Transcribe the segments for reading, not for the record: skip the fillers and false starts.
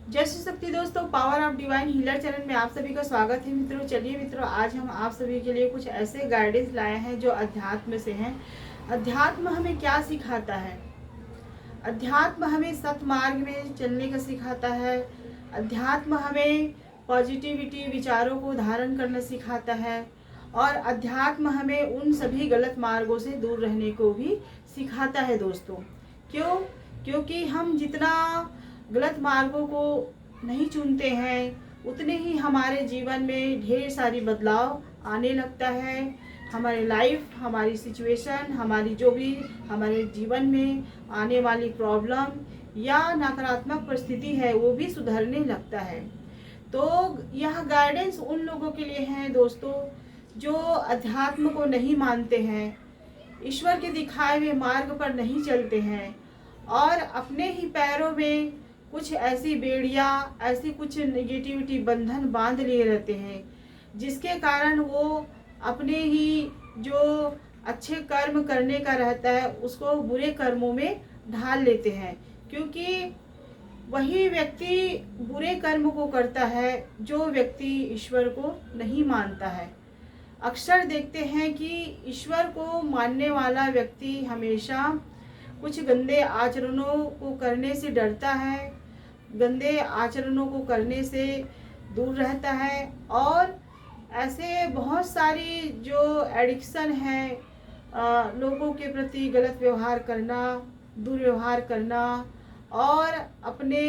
जय श्री शक्ति दोस्तों, power of divine healer channel में आप सभी का स्वागत है मित्रों। चलिए मित्रों, आज हम आप सभी के लिए कुछ ऐसे गाइडेंस लाए हैं जो अध्यात्म से हैं। अध्यात्म हमें क्या सिखाता है? अध्यात्म हमें सतमार्ग में चलने का सिखाता है। अध्यात्म हमें पॉजिटिविटी विचारों को धारण करना सिखाता है और अध्यात्म हमें उन सभी गलत मार्गों से दूर रहने को भी सिखाता है दोस्तों। क्यों? क्योंकि हम जितना गलत मार्गों को नहीं चुनते हैं उतने ही हमारे जीवन में ढेर सारी बदलाव आने लगता है। हमारे लाइफ, हमारी सिचुएशन, हमारी जो भी हमारे जीवन में आने वाली प्रॉब्लम या नकारात्मक परिस्थिति है वो भी सुधरने लगता है। तो यह गाइडेंस उन लोगों के लिए है दोस्तों जो अध्यात्म को नहीं मानते हैं, ईश्वर के दिखाए हुए मार्ग पर नहीं चलते हैं और अपने ही पैरों में कुछ ऐसी बेड़ियाँ, ऐसी कुछ नेगेटिविटी बंधन बांध लिए रहते हैं जिसके कारण वो अपने ही जो अच्छे कर्म करने का रहता है उसको बुरे कर्मों में ढाल लेते हैं। क्योंकि वही व्यक्ति बुरे कर्म को करता है जो व्यक्ति ईश्वर को नहीं मानता है। अक्सर देखते हैं कि ईश्वर को मानने वाला व्यक्ति हमेशा कुछ गंदे आचरणों को करने से डरता है, गंदे आचरणों को करने से दूर रहता है और ऐसे बहुत सारी जो एडिक्शन है, लोगों के प्रति गलत व्यवहार करना, दुर्व्यवहार करना और अपने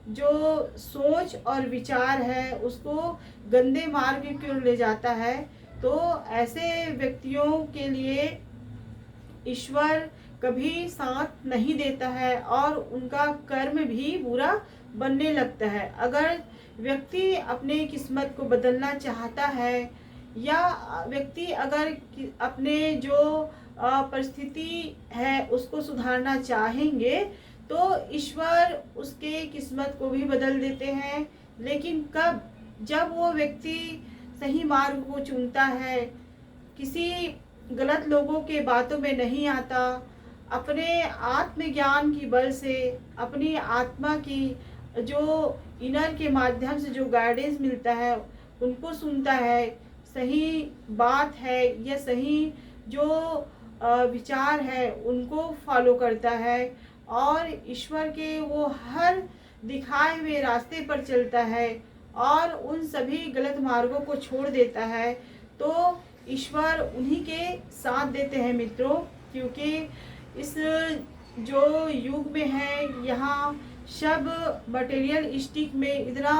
जो सोच और विचार है उसको गंदे मार्ग की ओर ले जाता है। तो ऐसे व्यक्तियों के लिए ईश्वर कभी साथ नहीं देता है और उनका कर्म भी बुरा बनने लगता है। अगर व्यक्ति अपने किस्मत को बदलना चाहता है या व्यक्ति अगर अपने जो परिस्थिति है उसको सुधारना चाहेंगे तो ईश्वर उसके किस्मत को भी बदल देते हैं। लेकिन कब? जब वो व्यक्ति सही मार्ग को चुनता है, किसी गलत लोगों के बातों में नहीं आता, अपने आत्मज्ञान की बल से, अपनी आत्मा की जो इनर के माध्यम से जो गाइडेंस मिलता है उनको सुनता है, सही बात है या सही जो विचार है उनको फॉलो करता है और ईश्वर के वो हर दिखाए हुए रास्ते पर चलता है और उन सभी गलत मार्गों को छोड़ देता है, तो ईश्वर उन्हीं के साथ देते हैं मित्रों। क्योंकि इस जो युग में है यहाँ सब मटेरियलिस्टिक में इतना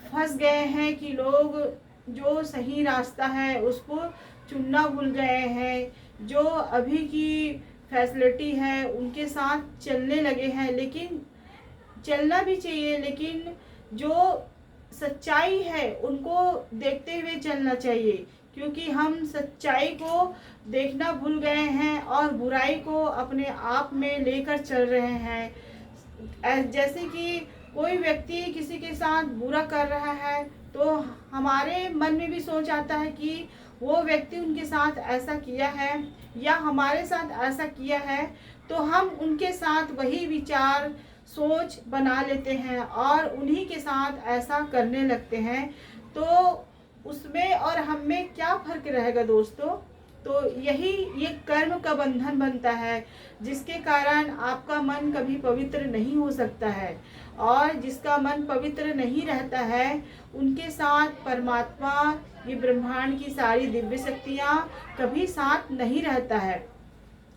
फंस गए हैं कि लोग जो सही रास्ता है उसको चुनना भूल गए हैं। जो अभी की फैसिलिटी है उनके साथ चलने लगे हैं, लेकिन चलना भी चाहिए, लेकिन जो सच्चाई है उनको देखते हुए चलना चाहिए। क्योंकि हम सच्चाई को देखना भूल गए हैं और बुराई को अपने आप में लेकर चल रहे हैं। जैसे कि कोई व्यक्ति किसी के साथ बुरा कर रहा है तो हमारे मन में भी सोच आता है कि वो व्यक्ति उनके साथ ऐसा किया है या हमारे साथ ऐसा किया है, तो हम उनके साथ वही विचार सोच बना लेते हैं और उन्हीं के साथ ऐसा करने लगते हैं। तो उसमें और हम में क्या फर्क रहेगा दोस्तों? तो यही ये कर्म का बंधन बनता है जिसके कारण आपका मन कभी पवित्र नहीं हो सकता है और जिसका मन पवित्र नहीं रहता है उनके साथ परमात्मा, ये ब्रह्मांड की सारी दिव्य शक्तियाँ कभी साथ नहीं रहता है।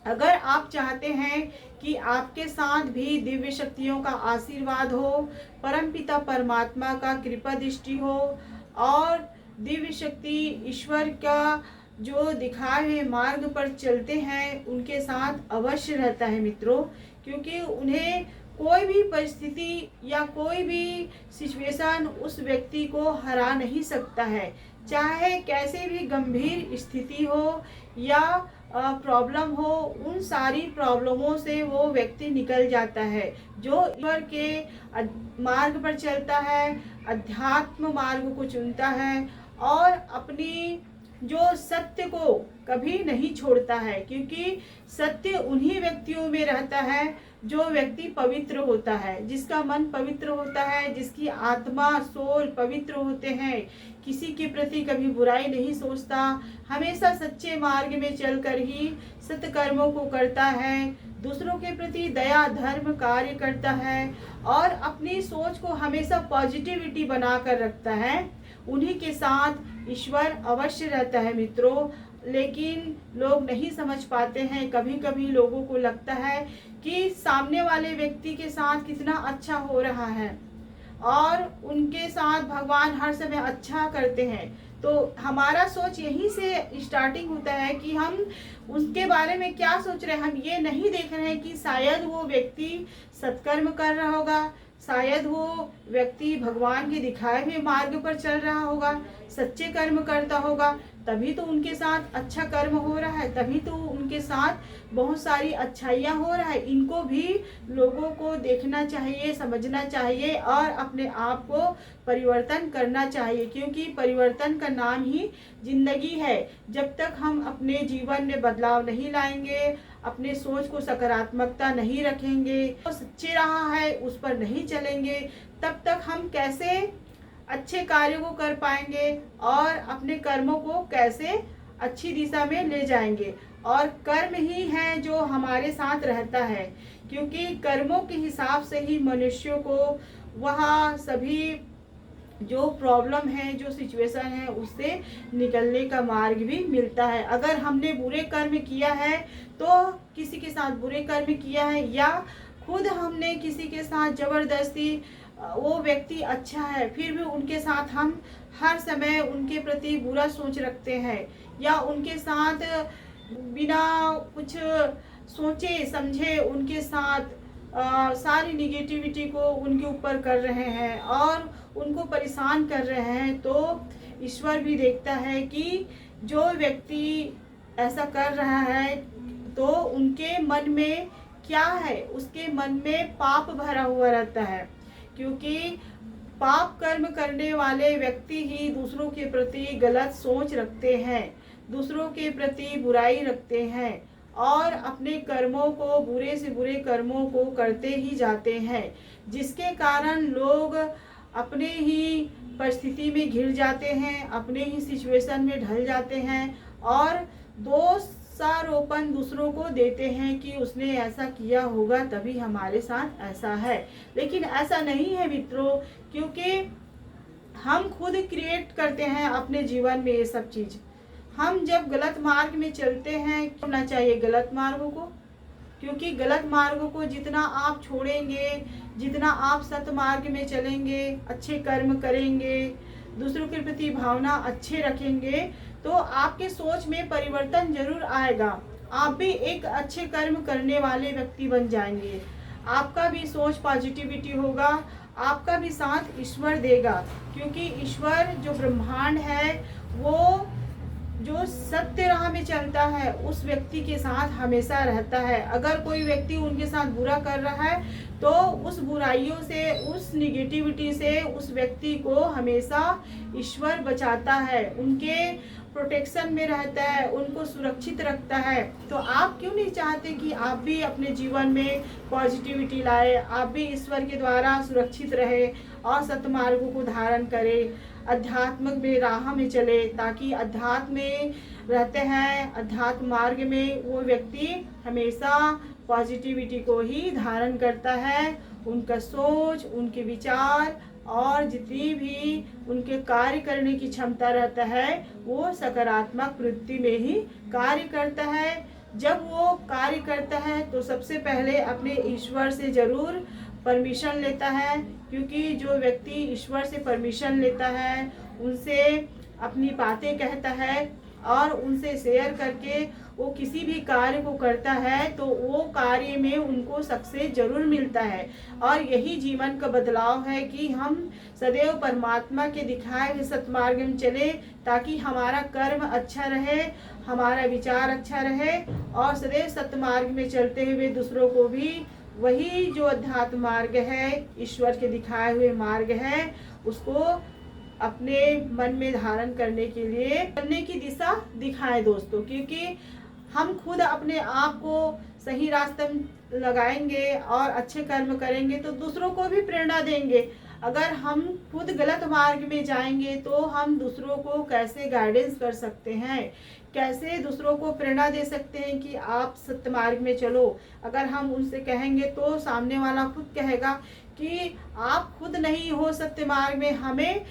अगर आप चाहते हैं कि आपके साथ भी दिव्य शक्तियों का आशीर्वाद हो, परमपिता परमात्मा का कृपा दृष्टि हो और दिव्य शक्ति ईश्वर का जो दिखाए हुए मार्ग पर चलते हैं उनके साथ अवश्य रहता है मित्रों। क्योंकि उन्हें कोई भी परिस्थिति या कोई भी सिचुएशन उस व्यक्ति को हरा नहीं सकता है। चाहे कैसे भी गंभीर स्थिति हो या प्रॉब्लम हो, उन सारी प्रॉब्लमों से वो व्यक्ति निकल जाता है। जो ईश्वर के मार्ग पर चलता है, अध्यात्म मार्ग को चुनता है और अपनी जो सत्य को कभी नहीं छोड़ता है। क्योंकि सत्य उन्हीं व्यक्तियों में रहता है जो व्यक्ति पवित्र होता है, जिसका मन पवित्र होता है, जिसकी आत्मा सोल पवित्र होते हैं, किसी के प्रति कभी बुराई नहीं सोचता, हमेशा सच्चे मार्ग में चलकर ही सत्कर्मों को करता है, दूसरों के प्रति दया धर्म कार्य करता है और अपनी सोच को हमेशा पॉजिटिविटी बनाकर रखता है, उन्हीं के साथ ईश्वर अवश्य रहता है मित्रों। लेकिन लोग नहीं समझ पाते हैं। कभी कभी लोगों को लगता है कि सामने वाले व्यक्ति के साथ कितना अच्छा हो रहा है और उनके साथ भगवान हर समय अच्छा करते हैं, तो हमारा सोच यहीं से स्टार्टिंग होता है कि हम उसके बारे में क्या सोच रहे हैं। हम ये नहीं देख रहे हैं कि शायद वो व्यक्ति सत्कर्म कर रहा होगा, शायद वो व्यक्ति भगवान के दिखाए हुए मार्ग पर चल रहा होगा, सच्चे कर्म करता होगा, तभी तो उनके साथ अच्छा कर्म हो रहा है, तभी तो उनके साथ बहुत सारी अच्छाइयाँ हो रहा है। इनको भी लोगों को देखना चाहिए, समझना चाहिए और अपने आप को परिवर्तन करना चाहिए, क्योंकि परिवर्तन का नाम ही जिंदगी है। जब तक हम अपने जीवन में बदलाव नहीं लाएंगे, अपने सोच को सकारात्मकता नहीं रखेंगे, तो सच्चे रहा है उस पर नहीं चलेंगे, तब तक हम कैसे अच्छे कार्यों को कर पाएंगे और अपने कर्मों को कैसे अच्छी दिशा में ले जाएंगे। और कर्म ही है जो हमारे साथ रहता है, क्योंकि कर्मों के हिसाब से ही मनुष्यों को वह सभी जो प्रॉब्लम है, जो सिचुएशन है, उससे निकलने का मार्ग भी मिलता है। अगर हमने बुरे कर्म किया है, तो किसी के साथ बुरे कर्म किया है, या खुद हमने किसी के साथ जबरदस्ती, वो व्यक्ति अच्छा है फिर भी उनके साथ हम हर समय उनके प्रति बुरा सोच रखते हैं, या उनके साथ बिना कुछ सोचे समझे उनके साथ सारी निगेटिविटी को उनके ऊपर कर रहे हैं और उनको परेशान कर रहे हैं, तो ईश्वर भी देखता है कि जो व्यक्ति ऐसा कर रहा है तो उनके मन में क्या है, उसके मन में पाप भरा हुआ रहता है, क्योंकि पाप कर्म करने वाले व्यक्ति ही दूसरों के प्रति गलत सोच रखते हैं, दूसरों के प्रति बुराई रखते हैं और अपने कर्मों को, बुरे से बुरे कर्मों को करते ही जाते हैं, जिसके कारण लोग अपने ही परिस्थिति में घिर जाते हैं, अपने ही सिचुएशन में ढल जाते हैं और दोषारोपण दूसरों को देते हैं कि उसने ऐसा किया होगा तभी हमारे साथ ऐसा है। लेकिन ऐसा नहीं है मित्रों, क्योंकि हम खुद क्रिएट करते हैं अपने जीवन में ये सब चीज़। हम जब गलत मार्ग में चलते हैं, करना चाहिए गलत मार्गों को, क्योंकि गलत मार्गों को जितना आप छोड़ेंगे, जितना आप सत मार्ग में चलेंगे, अच्छे कर्म करेंगे, दूसरों के प्रति भावना अच्छे रखेंगे, तो आपके सोच में परिवर्तन जरूर आएगा। आप भी एक अच्छे कर्म करने वाले व्यक्ति बन जाएंगे, आपका भी सोच पॉजिटिविटी होगा, आपका भी साथ ईश्वर देगा, क्योंकि ईश्वर जो ब्रह्मांड है वो जो सत्य राह में चलता है उस व्यक्ति के साथ हमेशा रहता है। अगर कोई व्यक्ति उनके साथ बुरा कर रहा है तो उस बुराइयों से, उस निगेटिविटी से उस व्यक्ति को हमेशा ईश्वर बचाता है, उनके प्रोटेक्शन में रहता है, उनको सुरक्षित रखता है। तो आप क्यों नहीं चाहते कि आप भी अपने जीवन में पॉजिटिविटी लाए, आप भी ईश्वर के द्वारा सुरक्षित रहे और सतमार्गों को धारण करें, अध्यात्म में राह में चले, ताकि अध्यात्म में रहते हैं, अध्यात्म मार्ग में वो व्यक्ति हमेशा पॉजिटिविटी को ही धारण करता है। उनका सोच, उनके विचार और जितनी भी उनके कार्य करने की क्षमता रहता है वो सकारात्मक वृत्ति में ही कार्य करता है। जब वो कार्य करता है तो सबसे पहले अपने ईश्वर से जरूर परमिशन लेता है, क्योंकि जो व्यक्ति ईश्वर से परमिशन लेता है, उनसे अपनी बातें कहता है और उनसे शेयर करके वो किसी भी कार्य को करता है तो वो कार्य में उनको सक्सेस जरूर मिलता है। और यही जीवन का बदलाव है कि हम सदैव परमात्मा के दिखाए हुए सतमार्ग में चले, ताकि हमारा कर्म अच्छा रहे, हमारा विचार अच्छा रहे और सदैव सतमार्ग में चलते हुए दूसरों को भी वही जो अध्यात्म मार्ग है, ईश्वर के दिखाए हुए मार्ग है, उसको अपने मन में धारण करने के लिए करने की दिशा दिखाएं दोस्तों। क्योंकि हम खुद अपने आप को सही रास्ते लगाएंगे और अच्छे कर्म करेंगे तो दूसरों को भी प्रेरणा देंगे। अगर हम खुद गलत मार्ग में जाएंगे तो हम दूसरों को कैसे गाइडेंस कर सकते हैं, कैसे दूसरों को प्रेरणा दे सकते हैं कि आप सत्य मार्ग में चलो। अगर हम उनसे कहेंगे तो सामने वाला खुद कहेगा कि आप खुद नहीं हो सत्य मार्ग में, हमें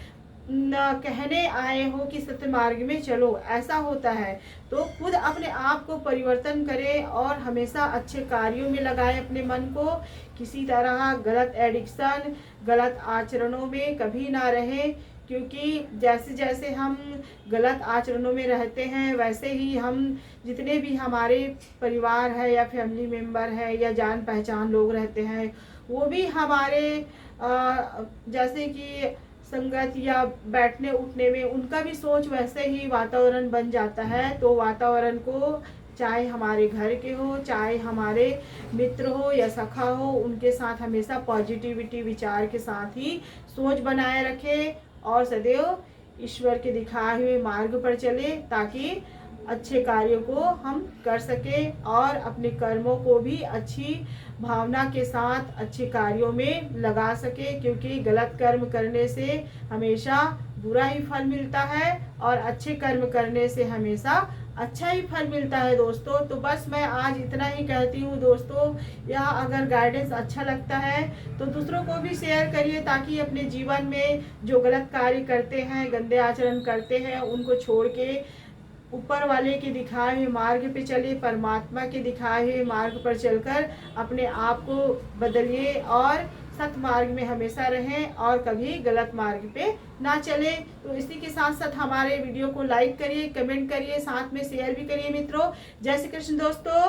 न कहने आए हो कि सत्य मार्ग में चलो, ऐसा होता है। तो खुद अपने आप को परिवर्तन करें और हमेशा अच्छे कार्यों में लगाएं अपने मन को। किसी तरह गलत एडिक्शन, गलत आचरणों में कभी ना रहें, क्योंकि जैसे जैसे हम गलत आचरणों में रहते हैं वैसे ही हम जितने भी हमारे परिवार है या फैमिली मेम्बर है या जान पहचान लोग रहते हैं वो भी हमारे जैसे कि संगत या बैठने उठने में उनका भी सोच वैसे ही वातावरण बन जाता है। तो वातावरण को चाहे हमारे घर के हो, चाहे हमारे मित्र हो या सखा हो, उनके साथ हमेशा पॉजिटिविटी विचार के साथ ही सोच बनाए रखें और सदैव ईश्वर के दिखाए हुए मार्ग पर चले, ताकि अच्छे कार्यों को हम कर सके और अपने कर्मों को भी अच्छी भावना के साथ अच्छे कार्यों में लगा सके। क्योंकि गलत कर्म करने से हमेशा बुरा ही फल मिलता है और अच्छे कर्म करने से हमेशा अच्छा ही फल मिलता है दोस्तों। तो बस मैं आज इतना ही कहती हूँ दोस्तों, यह अगर गाइडेंस अच्छा लगता है तो दूसरों को भी शेयर करिए, ताकि अपने जीवन में जो गलत कार्य करते हैं, गंदे आचरण करते हैं, उनको छोड़ के ऊपर वाले के दिखाए हुए मार्ग पे चले, परमात्मा के दिखाए हुए मार्ग पर चलकर अपने आप को बदलिए और सत मार्ग में हमेशा रहें और कभी गलत मार्ग पे ना चले। तो इसी के साथ साथ हमारे वीडियो को लाइक करिए, कमेंट करिए, साथ में शेयर भी करिए मित्रों। जय श्री कृष्ण दोस्तों।